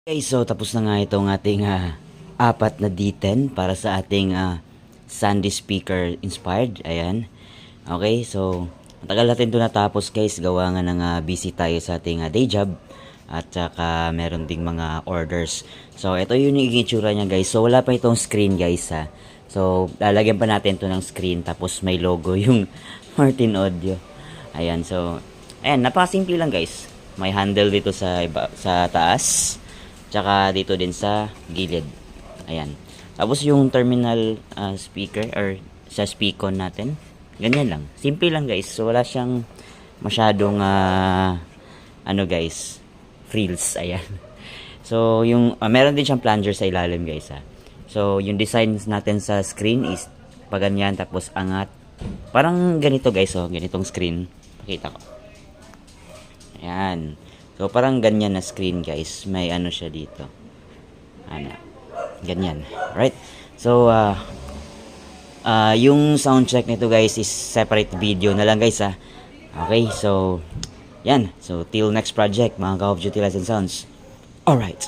Okay, so tapos na nga itong ating apat na D10 para sa ating Sandy speaker inspired. Ayan. Okay, so matagal natin ito natapos guys. Gawa nga ng busy tayo sa ating day job. At saka meron ding mga orders. So ito yung itsura niya guys. So wala pa itong screen guys ha. So lalagyan pa natin ito ng screen. Tapos may logo yung Martin Audio. Ayan, so ayan, napakasimple lang guys. May handle dito sa taas. Tsaka dito din sa gilid. Ayan. Tapos yung terminal speaker or sa speakon natin. Ganyan lang. Simple lang guys. So wala siyang masyadong ano guys, frills. Ayan. So yung meron din siyang plunger sa ilalim guys ha. So yung design natin sa screen is paganyan tapos angat. Parang ganito guys oh, ganitong screen. Pakita ko. Ayan. So, parang ganyan na screen, guys. May ano siya dito. Ano. Ganyan. Right? So, yung sound check nito, guys, is separate video na lang, guys, ha. Okay? So, yan. So, till next project, mga Call of Duty Lights and Sounds. Alright.